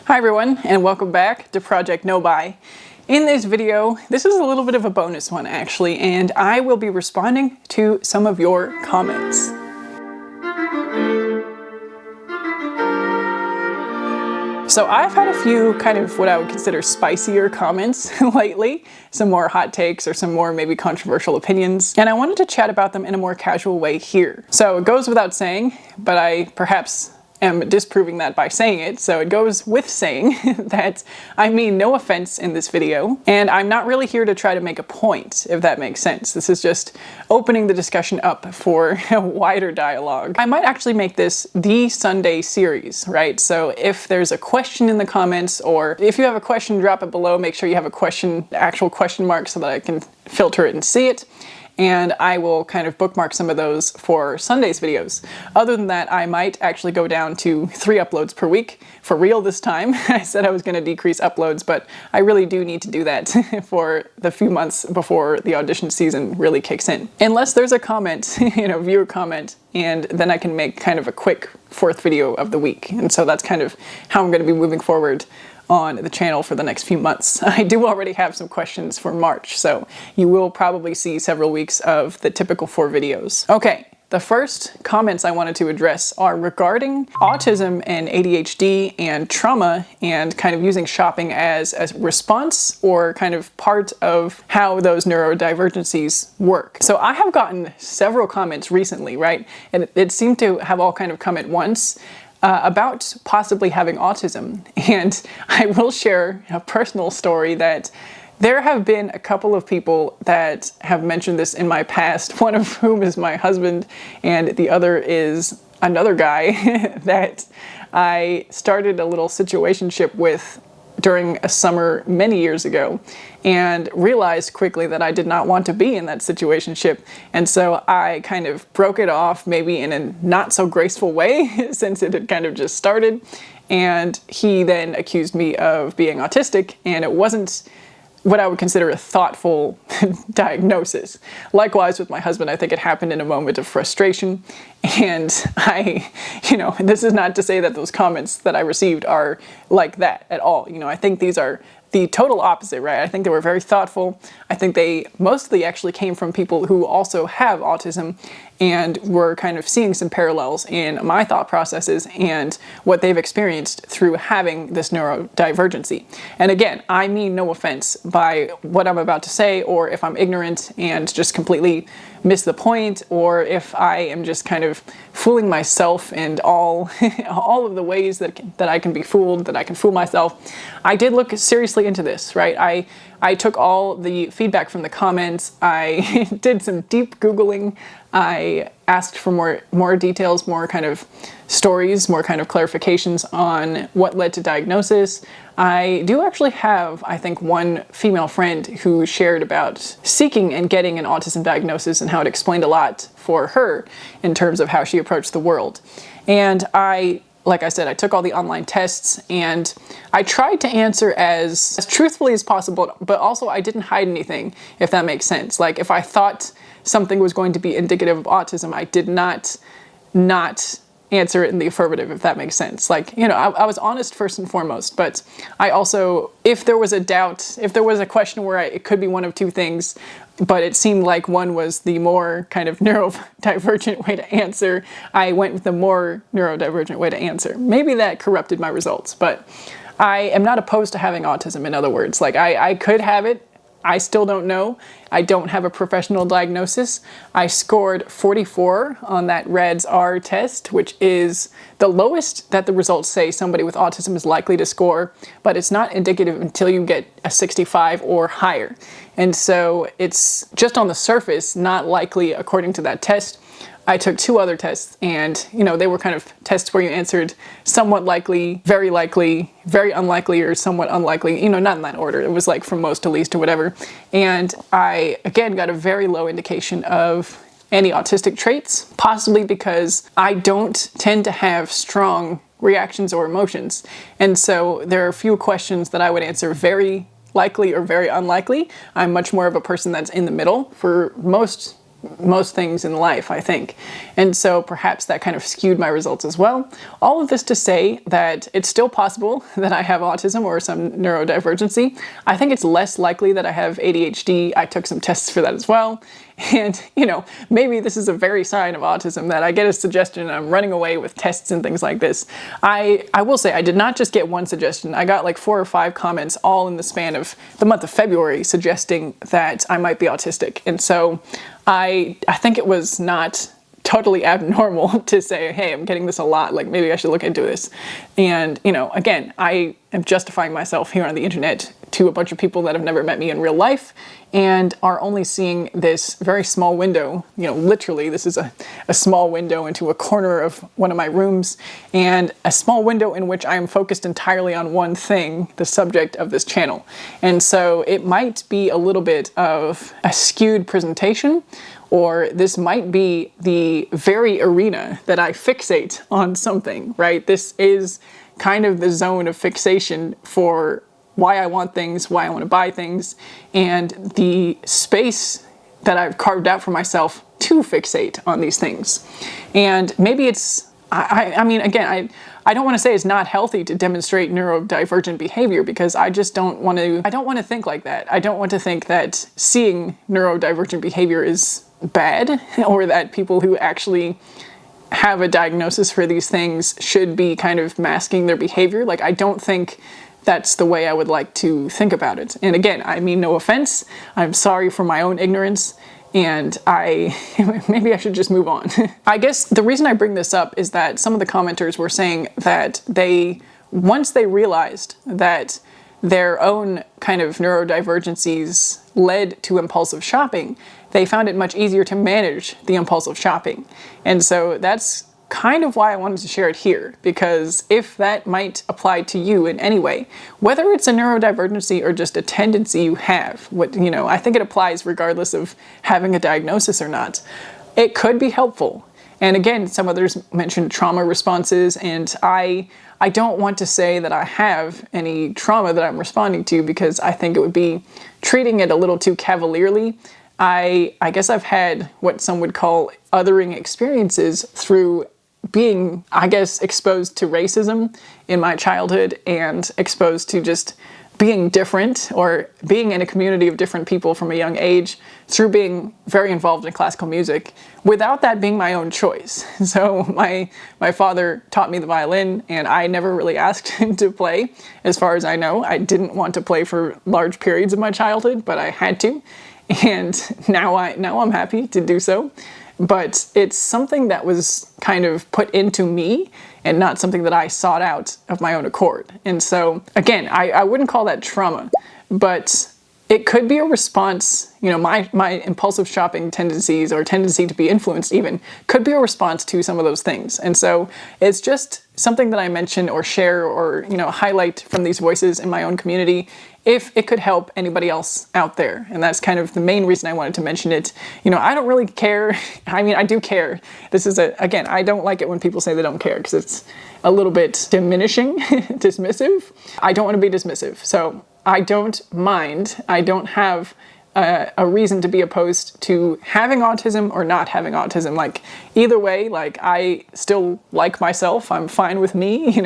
Hi everyone, and welcome back to Project No Buy. In this video, this is a little bit of a bonus one actually, and I will be responding to some of your comments. So I've had a few kind of what I would consider spicier comments lately, some more hot takes or some more maybe controversial opinions, and I wanted to chat about them in a more casual way here. So it goes without saying, but I perhaps am disproving that by saying it, so it goes with saying that I mean no offense in this video, and I'm not really here to try to make a point, if that makes sense. This is just opening the discussion up for a wider dialogue. I might actually make this the Sunday series, right? So if there's a question in the comments, or if you have a question, drop it below. Make sure you have a question, actual question mark, so that I can filter it and see it. And I will kind of bookmark some of those for Sunday's videos. Other than that, I might actually go down to 3 uploads per week, for real this time. I said I was going to decrease uploads, but I really do need to do that for the few months before the audition season really kicks in. Unless there's a comment, viewer comment, and then I can make kind of a quick 4th video of the week. And so that's kind of how I'm going to be moving forward on the channel for the next few months. I do already have some questions for March, so you will probably see several weeks of the typical 4 videos. Okay, the first comments I wanted to address are regarding autism and ADHD and trauma, and kind of using shopping as a response or kind of part of how those neurodivergencies work. So I have gotten several comments recently, right? And it seemed to have all kind of come at once. About possibly having autism. And I will share a personal story that there have been a couple of people that have mentioned this in my past, one of whom is my husband, and the other is another guy that I started a little situationship with during a summer many years ago, and realized quickly that I did not want to be in that situationship. And so I kind of broke it off, maybe in a not so graceful way, since it had kind of just started. And he then accused me of being autistic, and it wasn't what I would consider a thoughtful diagnosis. Likewise with my husband, I think it happened in a moment of frustration. And this is not to say that those comments that I received are like that at all. I think these are the total opposite, right? I think they were very thoughtful. I think they mostly actually came from people who also have autism and were kind of seeing some parallels in my thought processes and what they've experienced through having this neurodivergency. And again, I mean no offense by what I'm about to say, or if I'm ignorant and just completely miss the point, or if I am just kind of fooling myself and all of the ways that I can be fooled, that I can fool myself. I did look seriously into this, right? I took all the feedback from the comments. I did some deep Googling. I asked for more details, more kind of stories, more kind of clarifications on what led to diagnosis. I do actually have, I think, one female friend who shared about seeking and getting an autism diagnosis and how it explained a lot for her in terms of how she approached the world. And like I said, I took all the online tests and I tried to answer as truthfully as possible, but also I didn't hide anything, if that makes sense. Like if I thought something was going to be indicative of autism, I did not answer it in the affirmative, if that makes sense. Like, I was honest first and foremost, but I also, if there was a doubt, if there was a question where it could be one of 2 things, but it seemed like one was the more kind of neurodivergent way to answer, I went with the more neurodivergent way to answer. Maybe that corrupted my results, but I am not opposed to having autism, in other words. Like, I could have it. I still don't know. I don't have a professional diagnosis. I scored 44 on that RADS-R test, which is the lowest that the results say somebody with autism is likely to score, but it's not indicative until you get a 65 or higher. And so it's just on the surface not likely according to that test. I took 2 other tests, and they were kind of tests where you answered somewhat likely, very unlikely, or somewhat unlikely, not in that order. It was like from most to least or whatever. And I, again, got a very low indication of any autistic traits, possibly because I don't tend to have strong reactions or emotions. And so there are a few questions that I would answer very likely or very unlikely. I'm much more of a person that's in the middle for most most things in life, I think. And so perhaps that kind of skewed my results as well. All of this to say that it's still possible that I have autism or some neurodivergency. I think it's less likely that I have ADHD. I took some tests for that as well. And, maybe this is a very sign of autism that I get a suggestion and I'm running away with tests and things like this. I will say I did not just get one suggestion. I got like 4 or 5 comments all in the span of the month of February suggesting that I might be autistic. And so I think it was not totally abnormal to say, hey, I'm getting this a lot, like maybe I should look into this. And, again, I am justifying myself here on the internet to a bunch of people that have never met me in real life and are only seeing this very small window. Literally, this is a small window into a corner of one of my rooms, and a small window in which I am focused entirely on one thing, the subject of this channel. And so it might be a little bit of a skewed presentation, or this might be the very arena that I fixate on something, right? This is kind of the zone of fixation for why I want things, why I want to buy things, and the space that I've carved out for myself to fixate on these things. And maybe it's, I mean, again, I don't want to say it's not healthy to demonstrate neurodivergent behavior, because I just don't want to think like that. I don't want to think that seeing neurodivergent behavior is bad, or that people who actually have a diagnosis for these things should be kind of masking their behavior. Like, I don't think that's the way I would like to think about it. And again, I mean no offense. I'm sorry for my own ignorance, and maybe I should just move on. I guess the reason I bring this up is that some of the commenters were saying that once they realized that their own kind of neurodivergencies led to impulsive shopping, they found it much easier to manage the impulsive shopping. And so that's kind of why I wanted to share it here, because if that might apply to you in any way, whether it's a neurodivergency or just a tendency you have, I think it applies regardless of having a diagnosis or not, it could be helpful. And again, some others mentioned trauma responses, and I don't want to say that I have any trauma that I'm responding to, because I think it would be treating it a little too cavalierly. I guess I've had what some would call othering experiences through being, exposed to racism in my childhood, and exposed to just being different, or being in a community of different people from a young age, through being very involved in classical music, without that being my own choice. So my father taught me the violin, and I never really asked him to play. As far as I know, I didn't want to play for large periods of my childhood, but I had to. And now I'm happy to do so. But it's something that was kind of put into me, and not something that I sought out of my own accord. And so, again, I wouldn't call that trauma, but it could be a response. My impulsive shopping tendencies, or tendency to be influenced even, could be a response to some of those things. And so it's just something that I mention or share or, highlight from these voices in my own community, if it could help anybody else out there. And that's kind of the main reason I wanted to mention it. I don't really care. I mean, I do care. This is again, I don't like it when people say they don't care, because it's a little bit diminishing, dismissive. I don't want to be dismissive. So I don't mind. I don't have a reason to be opposed to having autism or not having autism. Like, either way, like, I still like myself. I'm fine with me.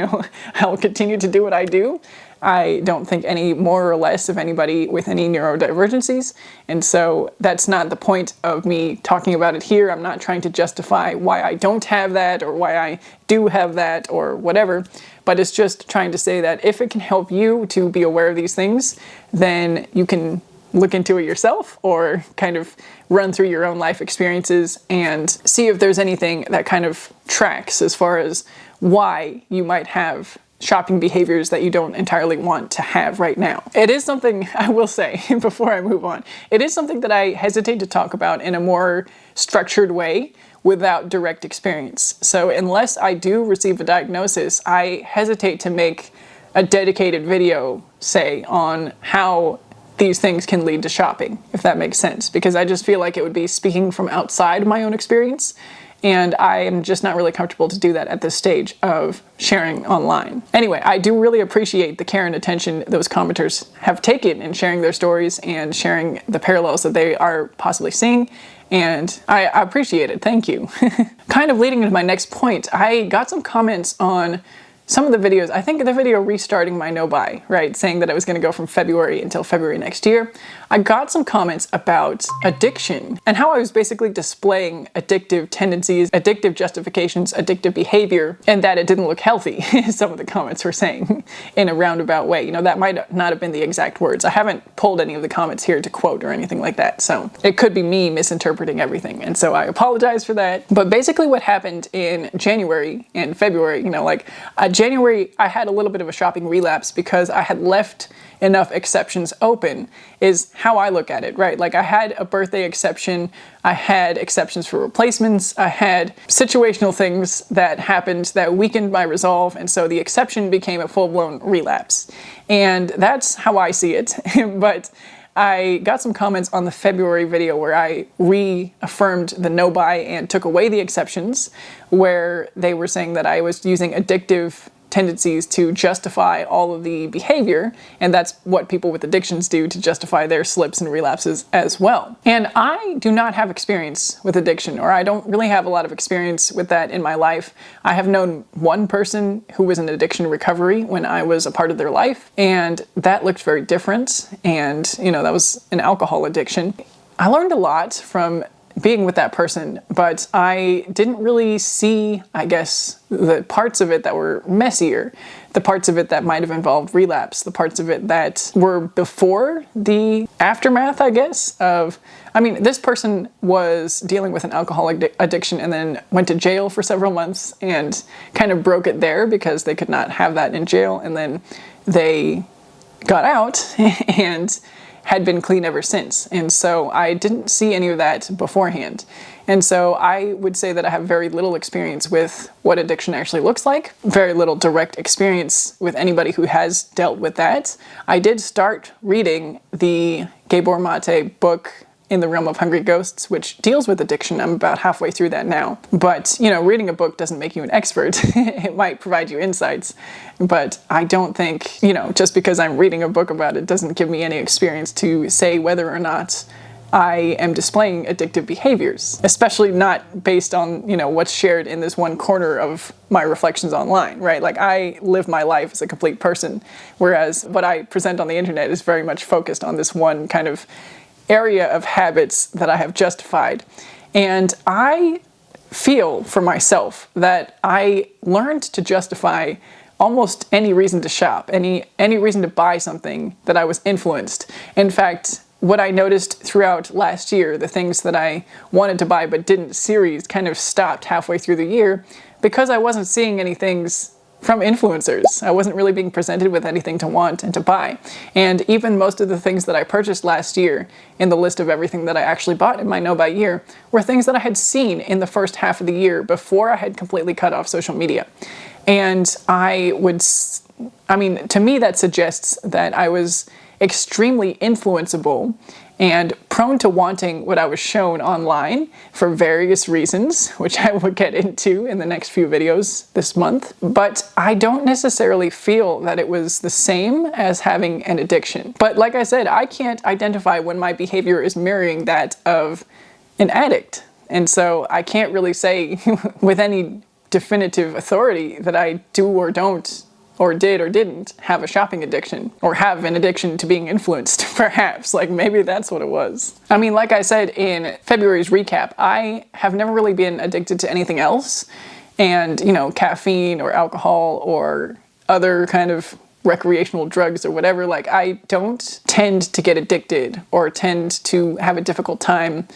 I'll continue to do what I do. I don't think any more or less of anybody with any neurodivergencies. And so that's not the point of me talking about it here. I'm not trying to justify why I don't have that, or why I do have that, or whatever. But it's just trying to say that if it can help you to be aware of these things, then you can look into it yourself, or kind of run through your own life experiences and see if there's anything that kind of tracks as far as why you might have shopping behaviors that you don't entirely want to have right now. It is something, I will say, before I move on, it is something that I hesitate to talk about in a more structured way without direct experience. So unless I do receive a diagnosis, I hesitate to make a dedicated video, say, on how these things can lead to shopping, if that makes sense, because I just feel like it would be speaking from outside my own experience, and I am just not really comfortable to do that at this stage of sharing online. Anyway, I do really appreciate the care and attention those commenters have taken in sharing their stories and sharing the parallels that they are possibly seeing. and I appreciate it. Thank you. Kind of leading into my next point, I got some comments on some of the videos. I think the video restarting my no buy, right, saying that I was going to go from February until February next year. I got some comments about addiction and how I was basically displaying addictive tendencies, addictive justifications, addictive behavior, and that it didn't look healthy. Some of the comments were saying in a roundabout way. You know, that might not have been the exact words. I haven't pulled any of the comments here to quote or anything like that, so it could be me misinterpreting everything, and so I apologize for that. But basically what happened in January and February, you know, like January, I had a little bit of a shopping relapse because I had left enough exceptions open, is how I look at it, right? Like I had a birthday exception, I had exceptions for replacements, I had situational things that happened that weakened my resolve, and so the exception became a full-blown relapse. And that's how I see it. But I got some comments on the February video where I reaffirmed the no buy and took away the exceptions, where they were saying that I was using addictive tendencies to justify all of the behavior, and that's what people with addictions do to justify their slips and relapses as well. And I do not have experience with addiction, or I don't really have a lot of experience with that in my life. I have known one person who was in addiction recovery when I was a part of their life, and that looked very different, and you know, that was an alcohol addiction. I learned a lot from being with that person, but I didn't really see, I guess, the parts of it that were messier, the parts of it that might have involved relapse, the parts of it that were before the aftermath, I guess, of, I mean, this person was dealing with an alcoholic addiction and then went to jail for several months and kind of broke it there because they could not have that in jail, and then they got out and had been clean ever since. And so I didn't see any of that beforehand. And so I would say that I have very little experience with what addiction actually looks like, very little direct experience with anybody who has dealt with that. I did start reading the Gabor Mate book, In the Realm of Hungry Ghosts, which deals with addiction. I'm about halfway through that now. But, you know, reading a book doesn't make you an expert. It might provide you insights, but I don't think, you know, just because I'm reading a book about it doesn't give me any experience to say whether or not I am displaying addictive behaviors, especially not based on, you know, what's shared in this one corner of my reflections online, right? Like I live my life as a complete person, whereas what I present on the internet is very much focused on this one kind of area of habits that I have justified. And I feel for myself that I learned to justify almost any reason to shop, any reason to buy something that I was influenced. In fact, what I noticed throughout last year, the things that I wanted to buy but didn't series kind of stopped halfway through the year because I wasn't seeing any things from influencers. I wasn't really being presented with anything to want and to buy. And even most of the things that I purchased last year in the list of everything that I actually bought in my no buy year were things that I had seen in the first half of the year before I had completely cut off social media. And to me that suggests that I was extremely influenceable and prone to wanting what I was shown online for various reasons, which I will get into in the next few videos this month. But I don't necessarily feel that it was the same as having an addiction. But like I said, I can't identify when my behavior is mirroring that of an addict. And so I can't really say with any definitive authority that I do or don't, or did or didn't have a shopping addiction, or have an addiction to being influenced, perhaps. Like maybe that's what it was. I mean, like I said in February's recap, I have never really been addicted to anything else. And, you know, caffeine or alcohol or other kind of recreational drugs or whatever, like I don't tend to get addicted or tend to have a difficult time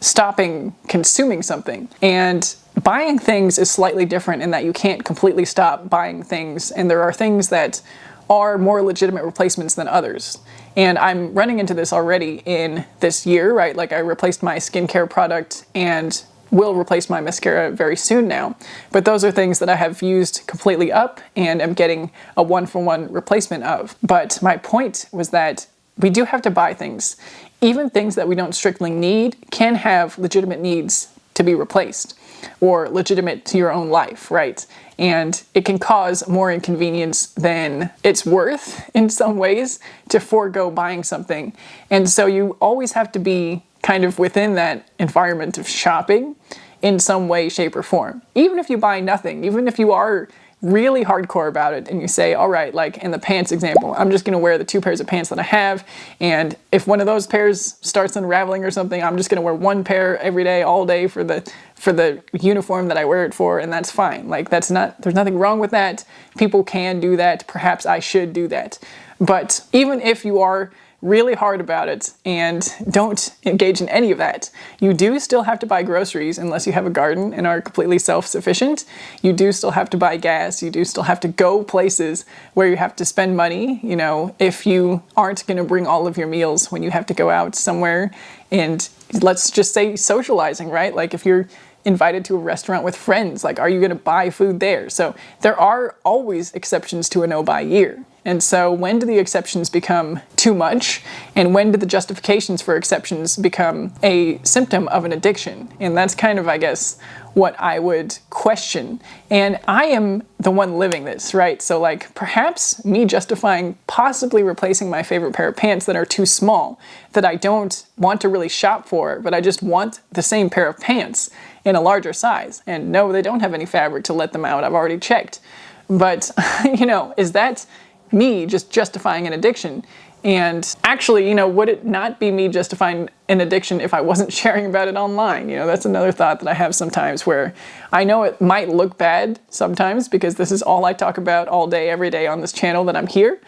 stopping consuming something. And buying things is slightly different in that you can't completely stop buying things, and there are things that are more legitimate replacements than others. And I'm running into this already in this year, right? Like I replaced my skincare product and will replace my mascara very soon now. But those are things that I have used completely up and am getting a one-for-one replacement of. But my point was that we do have to buy things. Even things that we don't strictly need can have legitimate needs to be replaced, or legitimate to your own life, right? And it can cause more inconvenience than it's worth in some ways to forego buying something. And so you always have to be kind of within that environment of shopping in some way, shape, or form. Even if you buy nothing, even if you are really hardcore about it and you say, all right, like in the pants example, I'm just going to wear the 2 pairs of pants that I have, and if one of those pairs starts unraveling or something, I'm just going to wear 1 pair every day, all day for the uniform that I wear it for, and that's fine. Like, there's nothing wrong with that. People can do that. Perhaps I should do that. But even if you are really hard about it and don't engage in any of that, you do still have to buy groceries unless you have a garden and are completely self-sufficient. You do still have to buy gas. You do still have to go places where you have to spend money, you know, if you aren't going to bring all of your meals when you have to go out somewhere. And let's just say socializing, right? Like if you're invited to a restaurant with friends, like, are you going to buy food there? So there are always exceptions to a no-buy year. And so when do the exceptions become too much? And when do the justifications for exceptions become a symptom of an addiction? And that's kind of, I guess, what I would question. And I am the one living this, right? So like perhaps me justifying possibly replacing my favorite pair of pants that are too small, that I don't want to really shop for, but I just want the same pair of pants in a larger size. And no, they don't have any fabric to let them out. I've already checked. But, you know, is that me just justifying an addiction? And actually, you know, would it not be me justifying an addiction if I wasn't sharing about it online? You know, that's another thought that I have sometimes, where I know it might look bad sometimes because this is all I talk about all day, every day on this channel that I'm here.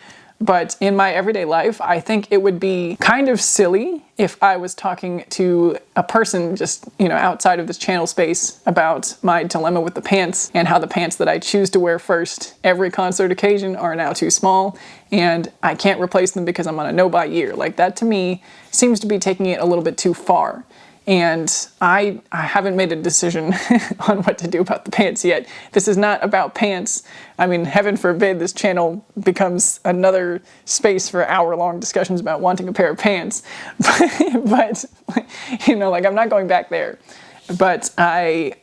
But in my everyday life, I think it would be kind of silly if I was talking to a person just, you know, outside of this channel space about my dilemma with the pants and how the pants that I choose to wear first every concert occasion are now too small and I can't replace them because I'm on a no-buy year. Like, that to me seems to be taking it a little bit too far. And I haven't made a decision on what to do about the pants yet. This is not about pants. I mean, heaven forbid this channel becomes another space for hour-long discussions about wanting a pair of pants. But you know, like, I'm not going back there. But I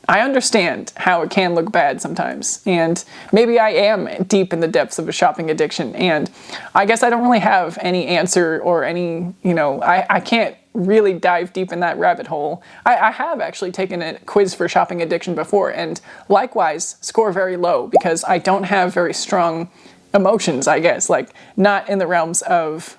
understand how it can look bad sometimes, and maybe I am deep in the depths of a shopping addiction, and I guess I don't really have any answer or any, you know, I can't really dive deep in that rabbit hole. I have actually taken a quiz for shopping addiction before, and likewise score very low because I don't have very strong emotions, I guess, like not in the realms of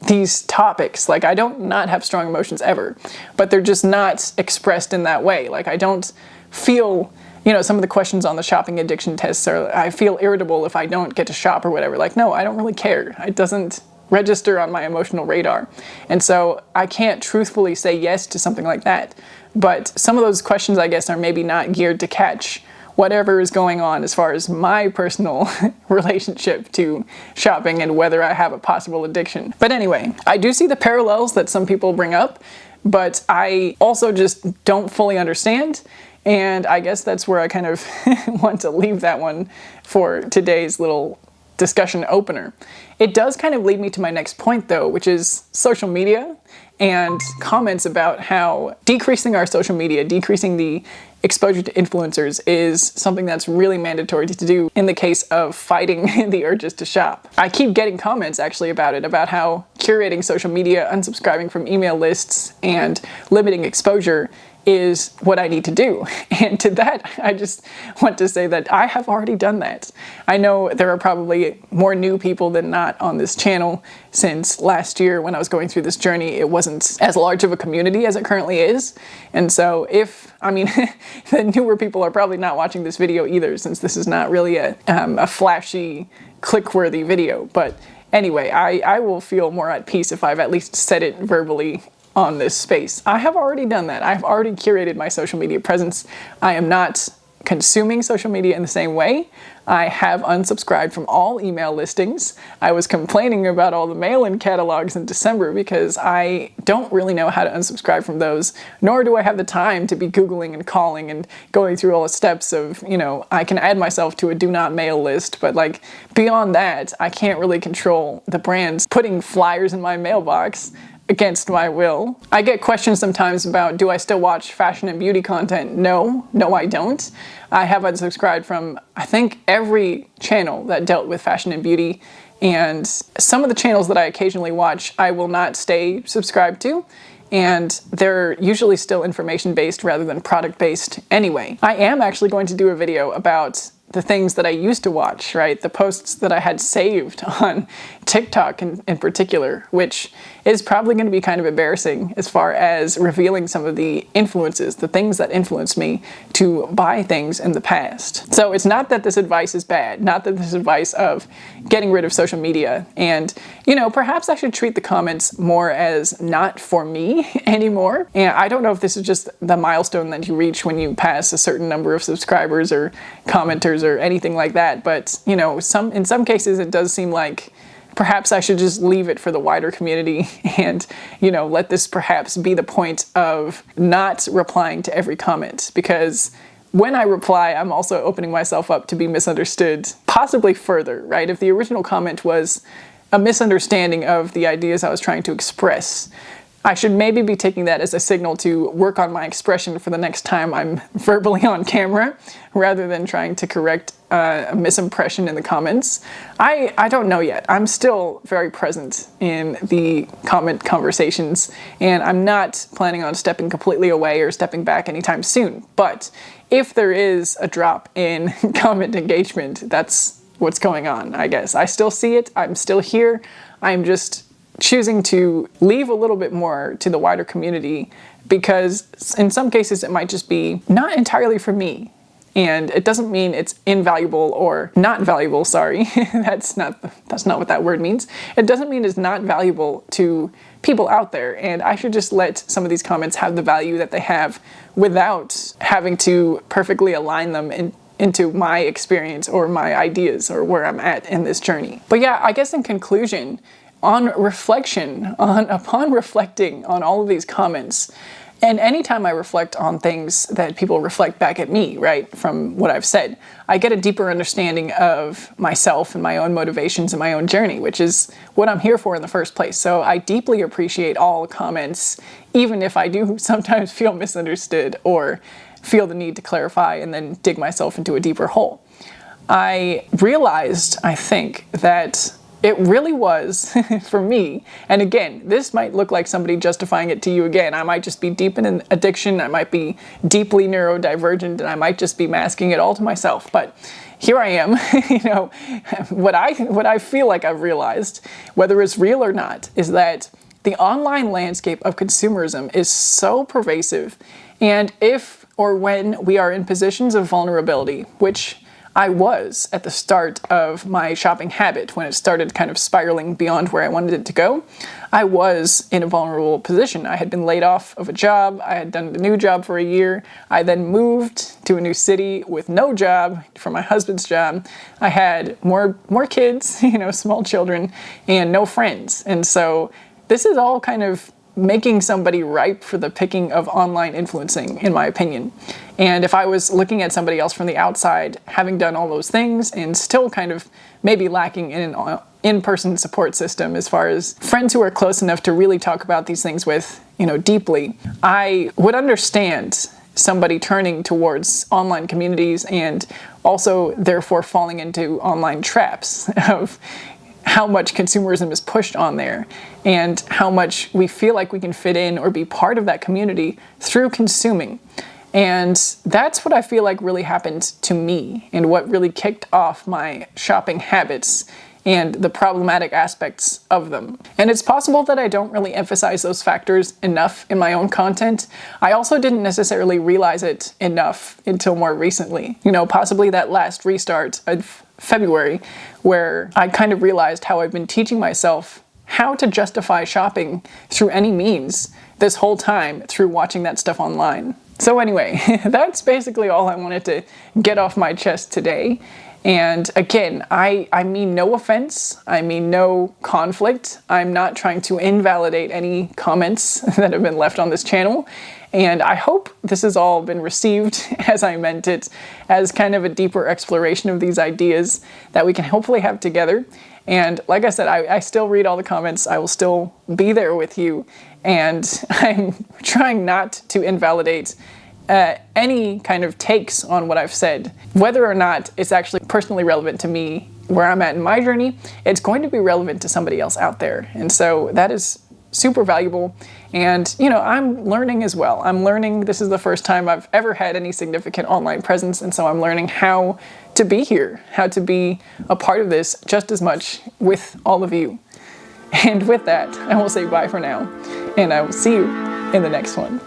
these topics. Like, I don't not have strong emotions ever, but they're just not expressed in that way. Like, I don't feel, you know, some of the questions on the shopping addiction tests are, I feel irritable if I don't get to shop or whatever. Like, no, I don't really care. It doesn't register on my emotional radar. And so I can't truthfully say yes to something like that. But some of those questions, I guess, are maybe not geared to catch whatever is going on as far as my personal relationship to shopping and whether I have a possible addiction. But anyway, I do see the parallels that some people bring up, but I also just don't fully understand. And I guess that's where I kind of want to leave that one for today's little discussion opener. It does kind of lead me to my next point, though, which is social media and comments about how decreasing our social media, decreasing the exposure to influencers is something that's really mandatory to do in the case of fighting the urges to shop. I keep getting comments actually about it, about how curating social media, unsubscribing from email lists, and limiting exposure is what I need to do. And to that, I just want to say that I have already done that. I know there are probably more new people than not on this channel, since last year when I was going through this journey, it wasn't as large of a community as it currently is. And so the newer people are probably not watching this video either, since this is not really a flashy, click-worthy video. But anyway, I will feel more at peace if I've at least said it verbally on this space. I have already done that. I've already curated my social media presence. I am not consuming social media in the same way. I have unsubscribed from all email listings. I was complaining about all the mail-in catalogs in December because I don't really know how to unsubscribe from those, nor do I have the time to be Googling and calling and going through all the steps of, you know, I can add myself to a do not mail list, but like beyond that, I can't really control the brands putting flyers in my mailbox against my will. I get questions sometimes about, do I still watch fashion and beauty content? No, I don't. I have unsubscribed from, I think, every channel that dealt with fashion and beauty, and some of the channels that I occasionally watch, I will not stay subscribed to. and they're usually still information-based rather than product-based anyway. I am actually going to do a video about the things that I used to watch, right? The posts that I had saved on TikTok in particular, which is probably going to be kind of embarrassing as far as revealing some of the influences, the things that influenced me to buy things in the past. So it's not that this advice is bad, not that this advice of getting rid of social media, and, you know, perhaps I should treat the comments more as not for me anymore. And I don't know if this is just the milestone that you reach when you pass a certain number of subscribers or commenters or anything like that, but, you know, in some cases it does seem like perhaps I should just leave it for the wider community and, you know, let this perhaps be the point of not replying to every comment, because when I reply, I'm also opening myself up to be misunderstood, possibly further, right? If the original comment was a misunderstanding of the ideas I was trying to express, I should maybe be taking that as a signal to work on my expression for the next time I'm verbally on camera, rather than trying to correct a misimpression in the comments. I don't know yet. I'm still very present in the comment conversations, and I'm not planning on stepping completely away or stepping back anytime soon. But if there is a drop in comment engagement, that's what's going on, I guess. I still see it. I'm still here. I'm just choosing to leave a little bit more to the wider community, because in some cases it might just be not entirely for me. And it doesn't mean it's invaluable or not valuable, sorry. That's not what that word means. It doesn't mean it's not valuable to people out there, and I should just let some of these comments have the value that they have without having to perfectly align them into my experience or my ideas or where I'm at in this journey. But yeah, I guess in conclusion, upon reflecting on all of these comments, and anytime I reflect on things that people reflect back at me, right, from what I've said, I get a deeper understanding of myself and my own motivations and my own journey, which is what I'm here for in the first place. So I deeply appreciate all comments, even if I do sometimes feel misunderstood or feel the need to clarify and then dig myself into a deeper hole. I realized, I think, that it really was, for me, and again, this might look like somebody justifying it to you again. I might just be deep in an addiction, I might be deeply neurodivergent, and I might just be masking it all to myself. But here I am, you know, what I feel like I've realized, whether it's real or not, is that the online landscape of consumerism is so pervasive, and if or when we are in positions of vulnerability, which I was at the start of my shopping habit, when it started kind of spiraling beyond where I wanted it to go, I was in a vulnerable position. I had been laid off of a job. I had done a new job for a year. I then moved to a new city with no job for my husband's job. I had more kids, you know, small children, and no friends. And so this is all kind of making somebody ripe for the picking of online influencing, in my opinion. And if I was looking at somebody else from the outside, having done all those things and still kind of maybe lacking in an in-person support system as far as friends who are close enough to really talk about these things with, you know, deeply, I would understand somebody turning towards online communities and also therefore falling into online traps of how much consumerism is pushed on there and how much we feel like we can fit in or be part of that community through consuming. And that's what I feel like really happened to me and what really kicked off my shopping habits and the problematic aspects of them. And it's possible that I don't really emphasize those factors enough in my own content. I also didn't necessarily realize it enough until more recently. You know, possibly that last restart of February, where I kind of realized how I've been teaching myself how to justify shopping through any means this whole time through watching that stuff online. So anyway, that's basically all I wanted to get off my chest today. And again, I mean no offense, I mean no conflict. I'm not trying to invalidate any comments that have been left on this channel. And I hope this has all been received as I meant it, as kind of a deeper exploration of these ideas that we can hopefully have together. And like I said, I still read all the comments. I will still be there with you. And I'm trying not to invalidate any kind of takes on what I've said. Whether or not it's actually personally relevant to me, where I'm at in my journey, it's going to be relevant to somebody else out there. And so that is super valuable. And, you know, I'm learning as well. I'm learning, this is the first time I've ever had any significant online presence, and so I'm learning how to be here, how to be a part of this just as much with all of you. And with that, I will say bye for now, and I will see you in the next one.